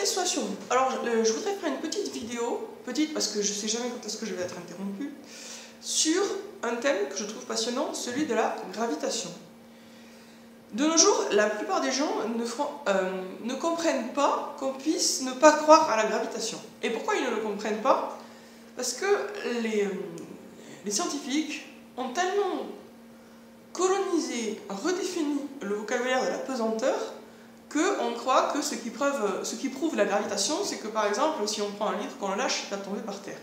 situation. Alors, je voudrais faire une petite vidéo, petite parce que je ne sais jamais quand est-ce que je vais être interrompu, sur un thème que je trouve passionnant, celui de la gravitation. De nos jours, la plupart des gens ne comprennent pas qu'on puisse ne pas croire à la gravitation. Et pourquoi ils ne le comprennent pas? Parce que les scientifiques ont tellement colonisé, redéfini le vocabulaire de la pesanteur, qu'on croit que ce qui prouve la gravitation, c'est que par exemple, si on prend un livre, qu'on le lâche, il va tomber par terre.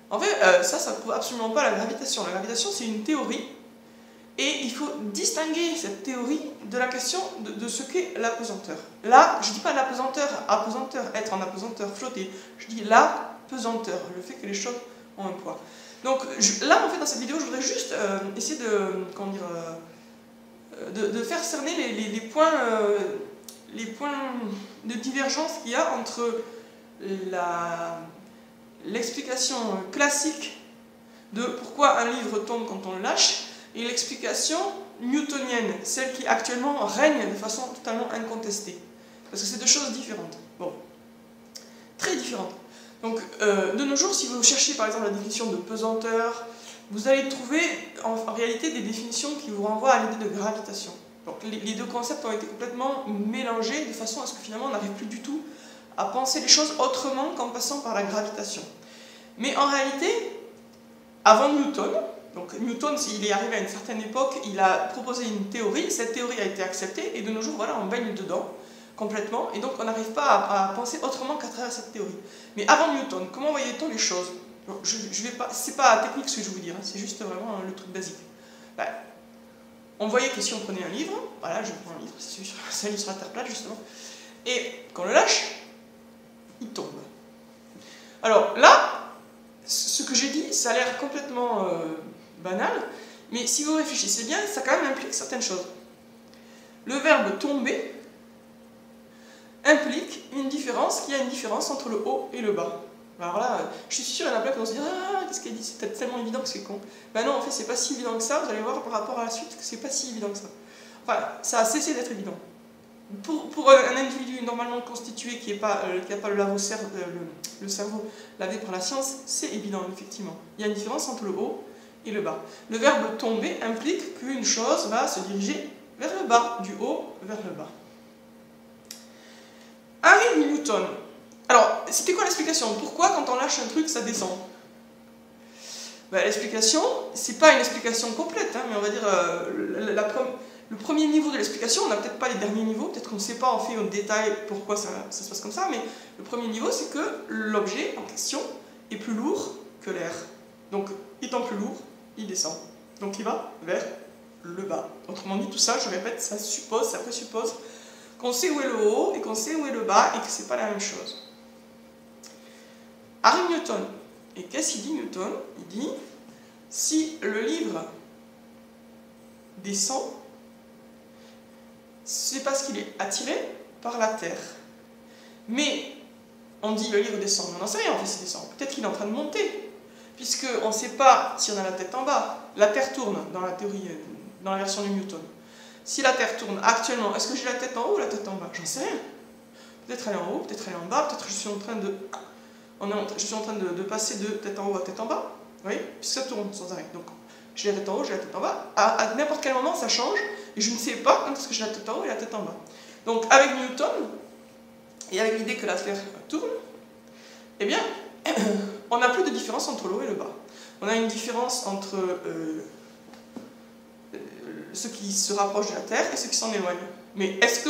En fait, ça ne prouve absolument pas la gravitation. La gravitation, c'est une théorie, et il faut distinguer cette théorie de la question de ce qu'est l'apesanteur. Là, je ne dis pas l'apesanteur, apesanteur, être en apesanteur, flotter. Je dis la pesanteur, le fait que les choses ont un poids. Donc là, en fait, dans cette vidéo, je voudrais juste essayer de faire cerner les points de divergence qu'il y a entre l'explication classique de pourquoi un livre tombe quand on le lâche et l'explication newtonienne, celle qui actuellement règne de façon totalement incontestée. Parce que c'est deux choses différentes. Bon, très différentes. Donc, de nos jours, si vous cherchez par exemple la définition de pesanteur, vous allez trouver en réalité des définitions qui vous renvoient à l'idée de gravitation. Donc, les deux concepts ont été complètement mélangés de façon à ce que finalement on n'arrive plus du tout à penser les choses autrement qu'en passant par la gravitation. Mais en réalité, avant Newton, donc Newton, s'il est arrivé à une certaine époque, il a proposé une théorie, cette théorie a été acceptée, et de nos jours, voilà, on baigne dedans complètement, et donc on n'arrive pas à penser autrement qu'à travers cette théorie. Mais avant Newton, comment voyait-on les choses? C'est pas technique ce que je vais vous dire, hein, c'est juste vraiment le truc basique. Ben, on voyait que si on prenait un livre, voilà, je prends un livre, c'est celui sur la terre plate justement, et qu'on le lâche, il tombe. Alors là, ce que j'ai dit, ça a l'air complètement banal, mais si vous réfléchissez bien, ça quand même implique certaines choses. Le verbe tomber implique une différence, qu'il y a une différence entre le haut et le bas. Alors là, je suis sûr qu'il y en a plein qui vont se dire « Ah, qu'est-ce qu'elle dit? C'est peut-être tellement évident que c'est con. » Ben non, en fait, c'est pas si évident que ça. Vous allez voir par rapport à la suite que c'est pas si évident que ça. Enfin, ça a cessé d'être évident. Pour un individu normalement constitué qui n'a pas le cerveau lavé par la science, c'est évident, effectivement. Il y a une différence entre le haut et le bas. Le verbe tomber implique qu'une chose va se diriger vers le bas, du haut vers le bas. Harry Newton. Alors, c'était quoi l'explication? Pourquoi quand on lâche un truc, ça descend? Ben, l'explication, c'est pas une explication complète, hein, mais on va dire le premier niveau de l'explication, on n'a peut-être pas les derniers niveaux, peut-être qu'on ne sait pas en fait au détail pourquoi ça se passe comme ça, mais le premier niveau, c'est que l'objet en question est plus lourd que l'air. Donc, étant plus lourd, il descend. Donc, il va vers le bas. Autrement dit, tout ça, je répète, ça présuppose qu'on sait où est le haut et qu'on sait où est le bas et que c'est pas la même chose. Harry Newton. Et qu'est-ce qu'il dit Newton? Il dit, si le livre descend, c'est parce qu'il est attiré par la terre. Mais, on dit le livre descend, mais on n'en sait rien en fait s'il descend. Peut-être qu'il est en train de monter, puisqu'on ne sait pas si on a la tête en bas. La terre tourne dans la théorie, dans la version de Newton. Si la terre tourne actuellement, est-ce que j'ai la tête en haut ou la tête en bas? J'en sais rien. Peut-être elle est en haut, peut-être elle est en bas, peut-être que je suis en train de passer de tête en haut à tête en bas. Vous voyez? Puisque ça tourne sans arrêt. Donc, j'ai la tête en haut, j'ai la tête en bas. À n'importe quel moment, ça change. Et je ne sais pas quand est-ce que j'ai la tête en haut et la tête en bas. Donc, avec Newton, et avec l'idée que la Terre tourne, eh bien, on n'a plus de différence entre le haut et le bas. On a une différence entre ce qui se rapproche de la Terre et ce qui s'en éloigne. Mais est-ce que,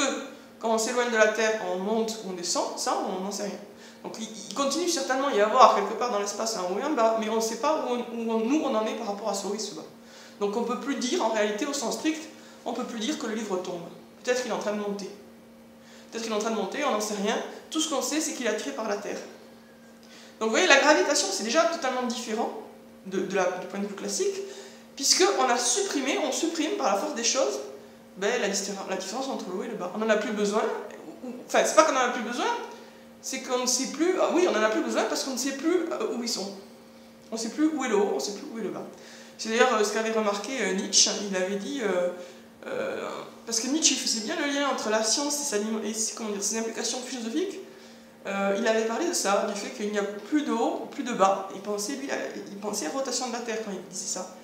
quand on s'éloigne de la Terre, on monte ou on descend? Ça, on n'en sait rien. Donc il continue certainement y avoir quelque part dans l'espace un haut et un bas, mais on ne sait pas nous on en est par rapport à ce haut et ce bas. Donc on ne peut plus dire, en réalité, au sens strict, on ne peut plus dire que le livre tombe. Peut-être qu'il est en train de monter. Peut-être qu'il est en train de monter, on n'en sait rien. Tout ce qu'on sait, c'est qu'il est attiré par la Terre. Donc vous voyez, la gravitation, c'est déjà totalement différent du point de vue classique, puisqu'on supprime par la force des choses la différence entre le haut et le bas. On n'en a plus besoin, enfin, c'est pas qu'on n'en a plus besoin, c'est qu'on ne sait plus, oui, on n'en a plus besoin parce qu'on ne sait plus où ils sont. On ne sait plus où est le haut, on ne sait plus où est le bas. C'est d'ailleurs ce qu'avait remarqué Nietzsche. Il avait dit, parce que Nietzsche faisait bien le lien entre la science et ses implications philosophiques, il avait parlé de ça, du fait qu'il n'y a plus de haut, plus de bas. Il pensait à rotation de la Terre quand il disait ça.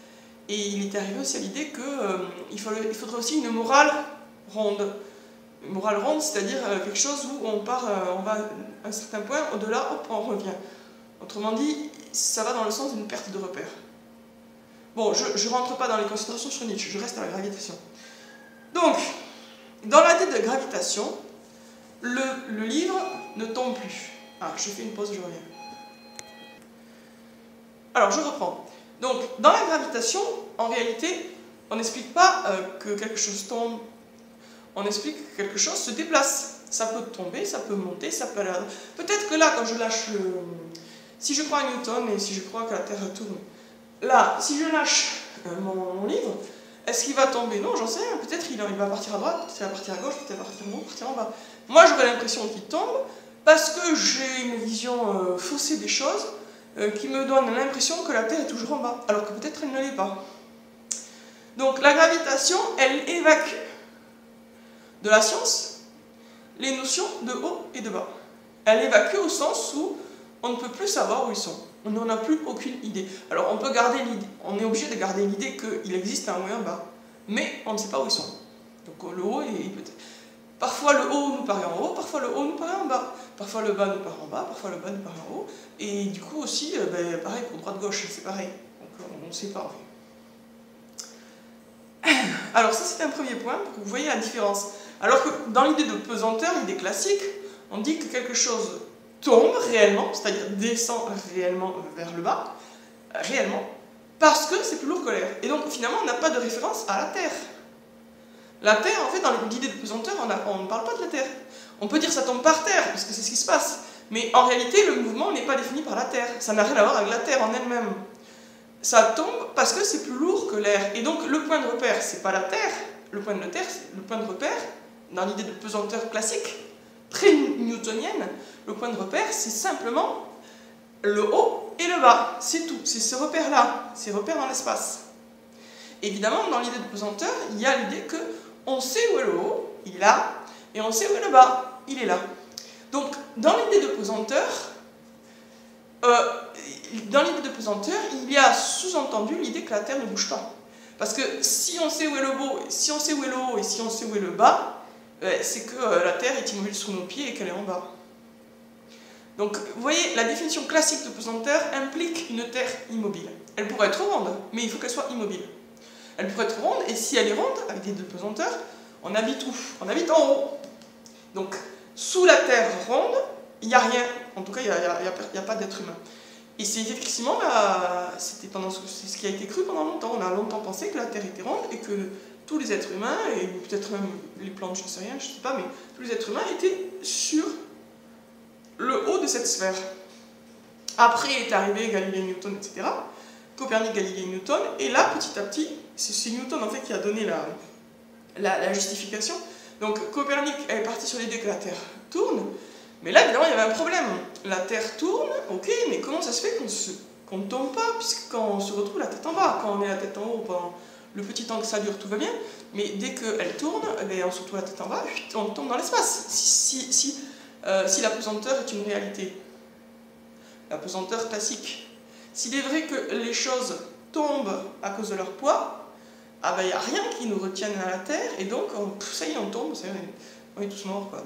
Et il était arrivé aussi à l'idée qu'il faudrait aussi une morale ronde. Une morale ronde, c'est-à-dire quelque chose où on va à un certain point, au-delà, hop, on revient. Autrement dit, ça va dans le sens d'une perte de repère. Bon, je ne rentre pas dans les considérations sur Nietzsche, je reste à la gravitation. Donc, dans la tête de gravitation, le livre ne tombe plus. Ah, je fais une pause, je reviens. Alors, je reprends. Donc, dans la gravitation, en réalité, on n'explique pas que quelque chose tombe, on explique que quelque chose se déplace. Ça peut tomber, ça peut monter, ça peut aller... Peut-être que là, quand je lâche le... Si je crois à Newton et si je crois que la Terre tourne, là, si je lâche mon livre, est-ce qu'il va tomber? Non, j'en sais rien. Peut-être il va partir à droite, peut-être il va partir à gauche, peut-être il va partir en haut, partir en bas. Moi, j'aurais l'impression qu'il tombe parce que j'ai une vision faussée des choses qui me donne l'impression que la Terre est toujours en bas, alors que peut-être elle ne l'est pas. Donc la gravitation, elle évacue de la science les notions de haut et de bas. Elle évacue au sens où on ne peut plus savoir où ils sont. On n'en a plus aucune idée. Alors on peut garder l'idée, on est obligé de garder l'idée qu'il existe un haut et un bas, mais on ne sait pas où ils sont. Donc le haut est peut-être... Parfois le haut nous paraît en haut, parfois le haut nous paraît en bas. Parfois le bas nous paraît en bas, parfois le bas nous paraît en haut. Et du coup aussi, pareil pour droite-gauche, c'est pareil. Donc on ne sait pas en fait. Alors ça c'est un premier point pour que vous voyez la différence. Alors que dans l'idée de pesanteur, l'idée classique, on dit que quelque chose tombe réellement, c'est-à-dire descend réellement vers le bas, réellement, parce que c'est plus lourd que l'air. Et donc finalement on n'a pas de référence à la Terre. La Terre, en fait, dans l'idée de pesanteur, on ne parle pas de la Terre. On peut dire ça tombe par terre, parce que c'est ce qui se passe. Mais en réalité, le mouvement n'est pas défini par la Terre. Ça n'a rien à voir avec la Terre en elle-même. Ça tombe parce que c'est plus lourd que l'air. Et donc, le point de repère, c'est pas la Terre. Le point de repère, dans l'idée de pesanteur classique, très newtonienne, le point de repère, c'est simplement le haut et le bas. C'est tout. C'est ce repère-là. Ces repères dans l'espace. Évidemment, dans l'idée de pesanteur, il y a l'idée que on sait où est le haut, il est là, et on sait où est le bas, il est là. Donc, dans l'idée de pesanteur, il y a sous-entendu l'idée que la Terre ne bouge pas. Parce que si on sait où est le haut, si on sait où est le haut et si on sait où est le bas, c'est que la Terre est immobile sous nos pieds et qu'elle est en bas. Donc, vous voyez, la définition classique de pesanteur implique une Terre immobile. Elle pourrait être ronde, mais il faut qu'elle soit immobile. Elle pourrait être ronde, et si elle est ronde, avec des deux pesanteurs, on habite où? On habite en haut. Donc, sous la Terre ronde, il n'y a rien. En tout cas, il n'y a pas d'être humain. Et c'est effectivement, c'est ce qui a été cru pendant longtemps. On a longtemps pensé que la Terre était ronde et que tous les êtres humains, et peut-être même les plantes, je ne sais rien, je ne sais pas, mais tous les êtres humains étaient sur le haut de cette sphère. Après est arrivé Galilée, Newton, etc. Copernic, Galilée, Newton, et là, petit à petit, c'est Newton en fait qui a donné la justification. Donc Copernic est parti sur l'idée que la Terre tourne, mais là évidemment il y avait un problème. La Terre tourne, ok, mais comment ça se fait qu'on ne tombe pas, puisque quand on se retrouve la tête en bas, quand on est la tête en haut pendant le petit temps que ça dure, tout va bien, mais dès qu'elle tourne, on se retrouve la tête en bas, on tombe dans l'espace. Si la pesanteur est une réalité, la pesanteur classique, s'il est vrai que les choses tombent à cause de leur poids, ah ben il n'y a rien qui nous retienne à la Terre, et donc ça y est, on tombe, ça y est, on est tous morts, quoi.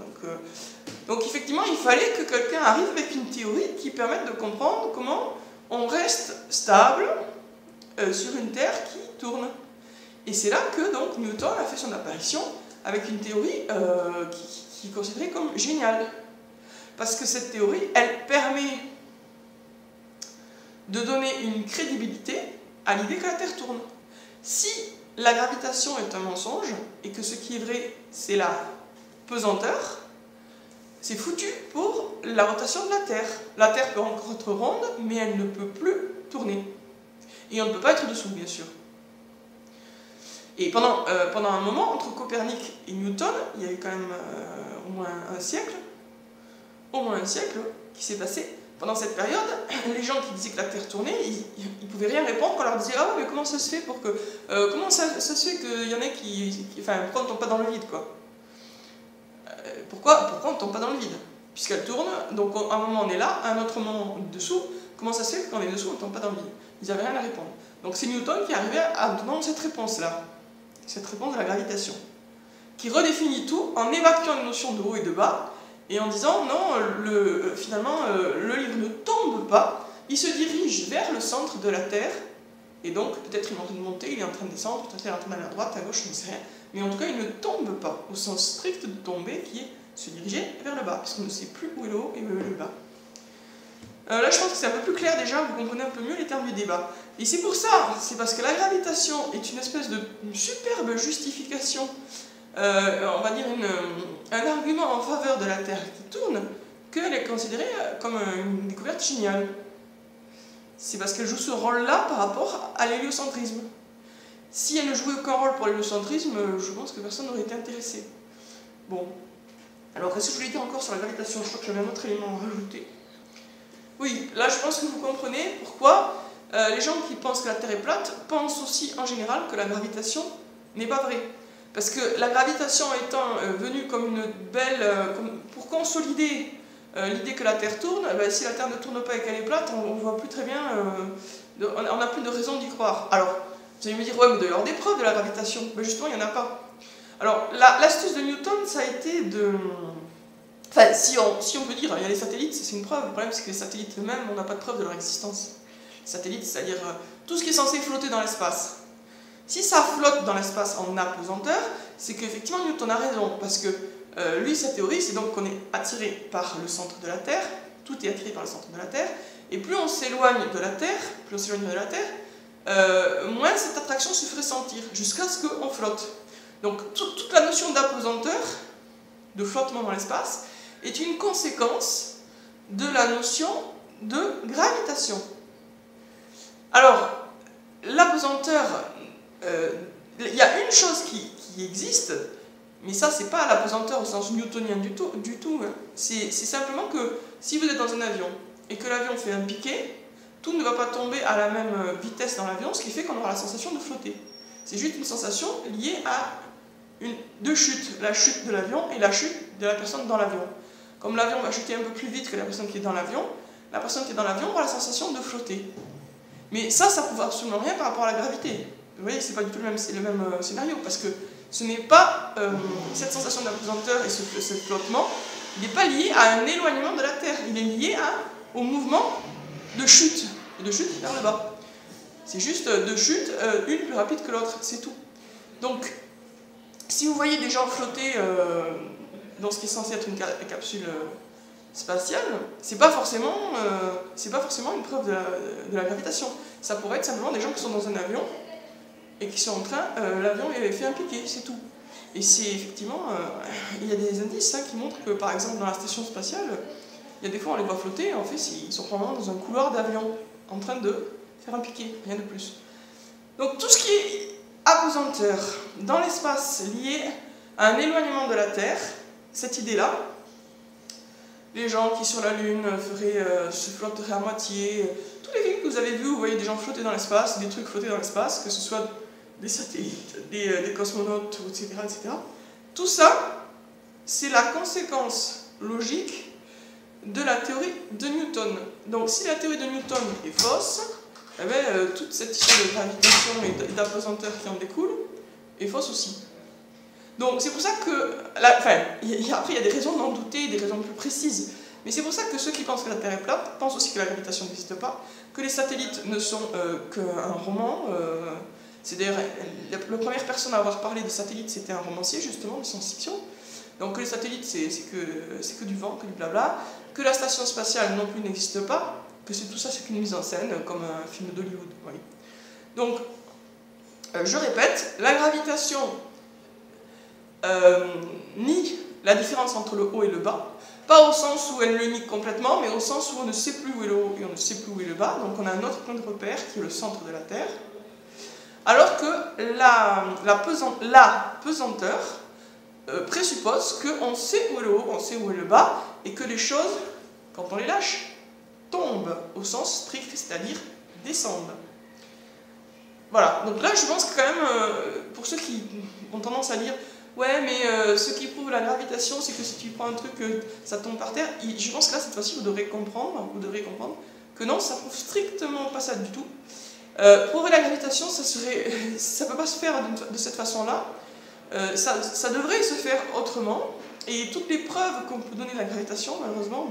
Donc effectivement, il fallait que quelqu'un arrive avec une théorie qui permette de comprendre comment on reste stable sur une Terre qui tourne. Et c'est là que donc Newton a fait son apparition avec une théorie qui est considérée comme géniale. Parce que cette théorie, elle permet de donner une crédibilité à l'idée que la Terre tourne. Si la gravitation est un mensonge, et que ce qui est vrai, c'est la pesanteur, c'est foutu pour la rotation de la Terre. La Terre peut encore être ronde, mais elle ne peut plus tourner. Et on ne peut pas être dessous, bien sûr. Et pendant un moment, entre Copernic et Newton, il y a eu quand même au moins un siècle qui s'est passé. Pendant cette période, les gens qui disaient que la Terre tournait, ils ne pouvaient rien répondre quand on leur disait « Ah, mais comment ça se fait pour que... comment ça se fait qu'il y en ait enfin, pourquoi on ne tombe pas dans le vide, quoi ?» Pourquoi on ne tombe pas dans le vide? puisqu'elle tourne. Donc à un moment on est là, à un autre moment dessous. Comment ça se fait que quand on est dessous on ne tombe pas dans le vide? Ils n'avaient rien à répondre. Donc c'est Newton qui est arrivé à donner cette réponse-là, cette réponse de la gravitation, qui redéfinit tout en évacuant les notions de haut et de bas, et en disant non, finalement le livre ne tombe pas, il se dirige vers le centre de la Terre, et donc peut-être il est en train de monter, il est en train de descendre, peut-être il est en train d'aller à droite, à gauche, je ne sais rien, mais en tout cas il ne tombe pas, au sens strict de tomber, qui est se diriger vers le bas, puisqu'on ne sait plus où est le haut et où est le bas. Là je pense que c'est un peu plus clair déjà, vous comprenez un peu mieux les termes du débat. Et c'est pour ça, c'est parce que la gravitation est une espèce de superbe justification, on va dire un argument en faveur de la Terre qui tourne, qu'elle est considérée comme une découverte géniale. C'est parce qu'elle joue ce rôle-là par rapport à l'héliocentrisme. Si elle ne jouait aucun rôle pour l'héliocentrisme, je pense que personne n'aurait été intéressé. Bon. Alors, qu'est-ce que je voulais dire encore sur la gravitation? Je crois que j'avais un autre élément à rajouter. Oui, là je pense que vous comprenez pourquoi les gens qui pensent que la Terre est plate pensent aussi en général que la gravitation n'est pas vraie. Parce que la gravitation étant venue comme une belle... pour consolider l'idée que la Terre tourne, si la Terre ne tourne pas et qu'elle est plate, on ne voit plus très bien... on n'a plus de raison d'y croire. Alors, vous allez me dire, ouais, mais il doit y avoir des preuves de la gravitation. Mais justement, il n'y en a pas. Alors, l'astuce de Newton, ça a été de... Enfin, si on peut dire, il y a les satellites, c'est une preuve. Le problème, c'est que les satellites eux-mêmes, on n'a pas de preuve de leur existence. Les satellites, c'est-à-dire tout ce qui est censé flotter dans l'espace. Si ça flotte dans l'espace en apesanteur, c'est qu'effectivement Newton a raison, parce que lui, sa théorie, c'est donc qu'on est attiré par le centre de la Terre, tout est attiré par le centre de la Terre, et plus on s'éloigne de la Terre, moins cette attraction se ferait sentir, jusqu'à ce qu'on flotte. Donc toute la notion d'apesanteur, de flottement dans l'espace, est une conséquence de la notion de gravitation. Alors, l'apesanteur, il y a une chose qui existe, mais ça, c'est pas l'apesanteur au sens newtonien du tout. Hein. C'est simplement que si vous êtes dans un avion et que l'avion fait un piqué, tout ne va pas tomber à la même vitesse dans l'avion, ce qui fait qu'on aura la sensation de flotter. C'est juste une sensation liée à deux chutes, la chute de l'avion et la chute de la personne dans l'avion. Comme l'avion va chuter un peu plus vite que la personne qui est dans l'avion, la personne qui est dans l'avion aura la sensation de flotter. Mais ça ne prouve absolument rien par rapport à la gravité. Vous voyez, c'est pas du tout le même scénario, parce que ce n'est pas cette sensation d'apesanteur et ce flottement, il n'est pas lié à un éloignement de la Terre, il est lié au mouvement de chute, et de chute vers le bas. C'est juste deux chutes, une plus rapide que l'autre, c'est tout. Donc, si vous voyez des gens flotter dans ce qui est censé être une capsule spatiale, c'est pas forcément une preuve de la gravitation. Ça pourrait être simplement des gens qui sont dans un avion et qui sont en train, l'avion fait un piqué, c'est tout. Et c'est effectivement, il y a des indices qui montrent que par exemple dans la station spatiale, il y a des fois on les voit flotter, en fait ils sont probablement dans un couloir d'avion en train de faire un piqué, rien de plus. Donc tout ce qui est apesanteur dans l'espace lié à un éloignement de la Terre, cette idée-là, les gens qui sur la Lune se flotteraient à moitié, tous les films que vous avez vus, vous voyez des gens flotter dans l'espace, des trucs flotter dans l'espace, que ce soit des satellites, des cosmonautes, etc., etc. Tout ça, c'est la conséquence logique de la théorie de Newton. Donc si la théorie de Newton est fausse, eh bien, toute cette histoire de gravitation et d'apesanteur qui en découle est fausse aussi. Donc c'est pour ça que, après il y a des raisons d'en douter, des raisons plus précises, mais c'est pour ça que ceux qui pensent que la Terre est plate pensent aussi que la gravitation n'existe pas, que les satellites ne sont qu'un roman. C'est d'ailleurs la première personne à avoir parlé des satellites, c'était un romancier justement de science-fiction. Donc que les satellites c'est que du vent, que du blabla, que la station spatiale non plus n'existe pas, que tout ça c'est qu'une mise en scène comme un film d'Hollywood. Oui. Donc je répète, la gravitation nie la différence entre le haut et le bas, pas au sens où elle le nie complètement, mais au sens où on ne sait plus où est le haut et on ne sait plus où est le bas, donc on a un autre point de repère qui est le centre de la Terre, alors que la pesanteur présuppose qu'on sait où est le haut, on sait où est le bas, et que les choses, quand on les lâche, tombent au sens strict, c'est-à-dire descendent. Voilà, donc là je pense que quand même, pour ceux qui ont tendance à dire Ouais, mais ce qui prouve la gravitation, c'est que si tu prends un truc, ça tombe par terre. Je pense que là, cette fois-ci, vous devrez comprendre que non, ça prouve strictement pas ça du tout. Prouver la gravitation, ça peut pas se faire de cette façon-là. Ça devrait se faire autrement. Et toutes les preuves qu'on peut donner de la gravitation, malheureusement,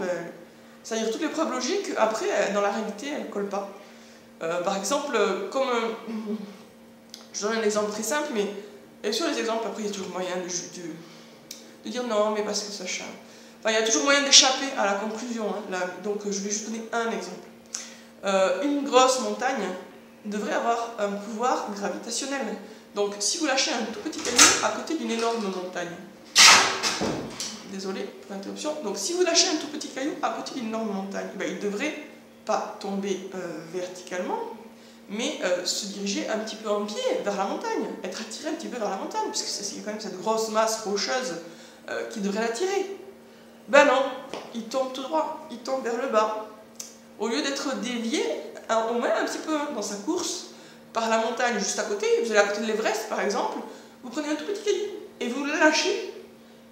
c'est-à-dire toutes les preuves logiques, après, dans la réalité, elles ne collent pas. Par exemple, je donne un exemple très simple, mais et sur les exemples, après, il y a toujours moyen de dire non, mais parce que ça change. Enfin, il y a toujours moyen d'échapper à la conclusion. Hein, donc, je vais juste donner un exemple. Une grosse montagne devrait avoir un pouvoir gravitationnel. Donc, si vous lâchez un tout petit caillou à côté d'une énorme montagne, désolé pour l'interruption, donc si vous lâchez un tout petit caillou à côté d'une énorme montagne, il ne devrait pas tomber verticalement, mais se diriger un petit peu en pied vers la montagne, être attiré un petit peu vers la montagne, puisque c'est quand même cette grosse masse rocheuse qui devrait l'attirer. Ben non, il tombe tout droit, il tombe vers le bas. Au lieu d'être dévié, au moins un petit peu dans sa course, par la montagne juste à côté, vous allez à côté de l'Everest par exemple, vous prenez un tout petit caillou et vous le lâchez,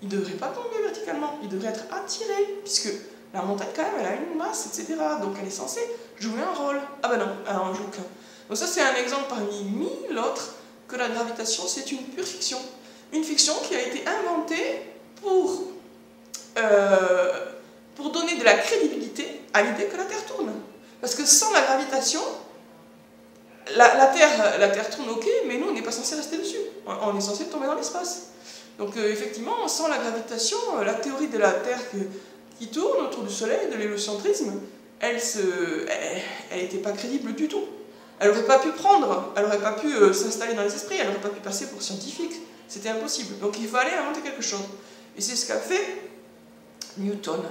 il ne devrait pas tomber verticalement, il devrait être attiré, puisque la montagne quand même elle a une masse, etc. Donc elle est censée jouer un rôle. Ah ben non, elle en joue qu'un. Donc ça c'est un exemple parmi mille autres que la gravitation c'est une pure fiction. Une fiction qui a été inventée pour donner de la crédibilité à l'idée que la Terre tourne. Parce que sans la gravitation, la Terre tourne ok, mais nous on n'est pas censé rester dessus. On est censé tomber dans l'espace. Donc effectivement, sans la gravitation, la théorie de la Terre qui tourne autour du Soleil, de l'héliocentrisme, elle n'était pas crédible du tout. Elle n'aurait pas pu elle n'aurait pas pu s'installer dans les esprits, elle n'aurait pas pu passer pour scientifique. C'était impossible. Donc il fallait inventer quelque chose. Et c'est ce qu'a fait Newton.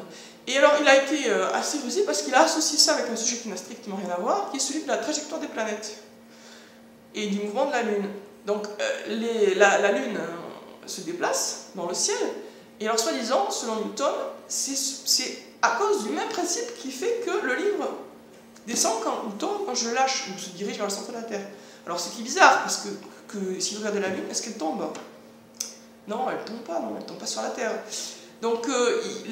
Et alors il a été assez rusé parce qu'il a associé ça avec un sujet qui n'a strictement rien à voir, qui est celui de la trajectoire des planètes et du mouvement de la Lune. Donc la Lune se déplace dans le ciel, et alors soi-disant, selon Newton, c'est à cause du même principe qui fait que le livre descend ou tombe quand je le lâche, ou se dirige vers le centre de la Terre. Alors ce qui est bizarre, parce que si vous regardez la Lune, est-ce qu'elle tombe? Non, elle ne tombe pas sur la Terre. Donc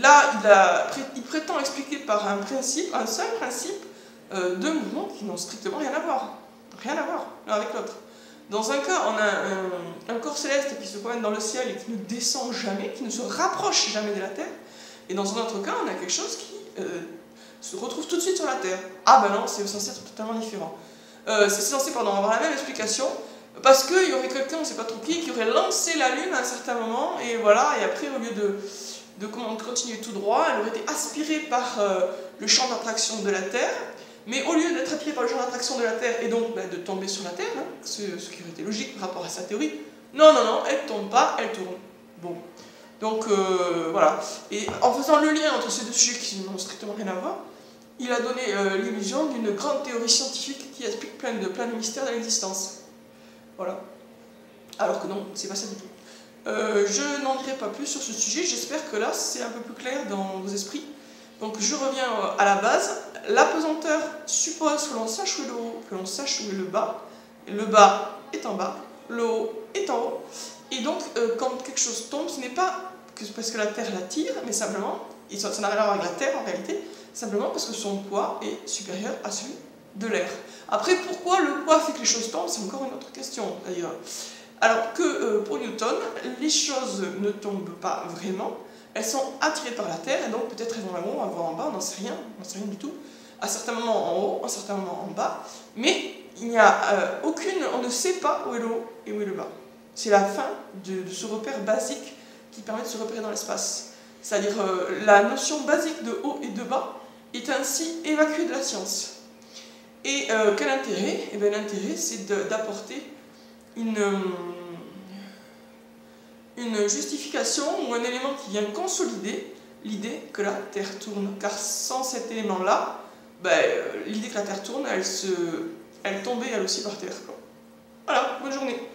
là, il prétend expliquer par un seul principe, deux mouvements qui n'ont strictement rien à voir. Rien à voir l'un avec l'autre. Dans un cas, on a un corps céleste qui se promène dans le ciel et qui ne descend jamais, qui ne se rapproche jamais de la Terre. Et dans un autre cas, on a quelque chose qui se retrouve tout de suite sur la Terre. Ah ben non, c'est censé être totalement différent. C'est censé avoir la même explication, parce qu'il y aurait quelqu'un, on ne sait pas trop qui aurait lancé la Lune à un certain moment, et voilà, et après, au lieu de continuer tout droit, elle aurait été aspirée par le champ d'attraction de la Terre, mais au lieu d'être attirée par le champ d'attraction de la Terre et donc de tomber sur la Terre, hein, ce qui aurait été logique par rapport à sa théorie, non, elle ne tombe pas, elle tourne. Bon. Donc voilà. Et en faisant le lien entre ces deux sujets qui n'ont strictement rien à voir, il a donné l'illusion d'une grande théorie scientifique qui explique plein de mystères de l'existence. Voilà. Alors que non, c'est pas ça du tout. Je n'en dirai pas plus sur ce sujet, j'espère que là c'est un peu plus clair dans vos esprits. Donc je reviens à la base. La pesanteur suppose que l'on sache où est le haut, que l'on sache où est le bas. Et le bas est en bas, le haut est en haut. Et donc quand quelque chose tombe, ce n'est pas parce que la Terre l'attire, mais simplement, et ça n'a rien à voir avec la Terre en réalité, simplement parce que son poids est supérieur à celui de l'air. Après, pourquoi le poids fait que les choses tombent, c'est encore une autre question d'ailleurs. Alors que pour Newton, les choses ne tombent pas vraiment, elles sont attirées par la Terre, et donc peut-être elles vont en haut, elles vont en bas, on n'en sait rien du tout. À certains moments en haut, à certains moments en bas, mais il n'y a on ne sait pas où est le haut et où est le bas. C'est la fin de ce repère basique qui permet de se repérer dans l'espace. C'est-à-dire la notion basique de haut et de bas est ainsi évacuée de la science. Et quel intérêt? Eh bien, l'intérêt, c'est d'apporter une justification ou un élément qui vient consolider l'idée que la Terre tourne. Car sans cet élément-là, l'idée que la Terre tourne, elle tombait elle aussi par terre. Voilà, bonne journée.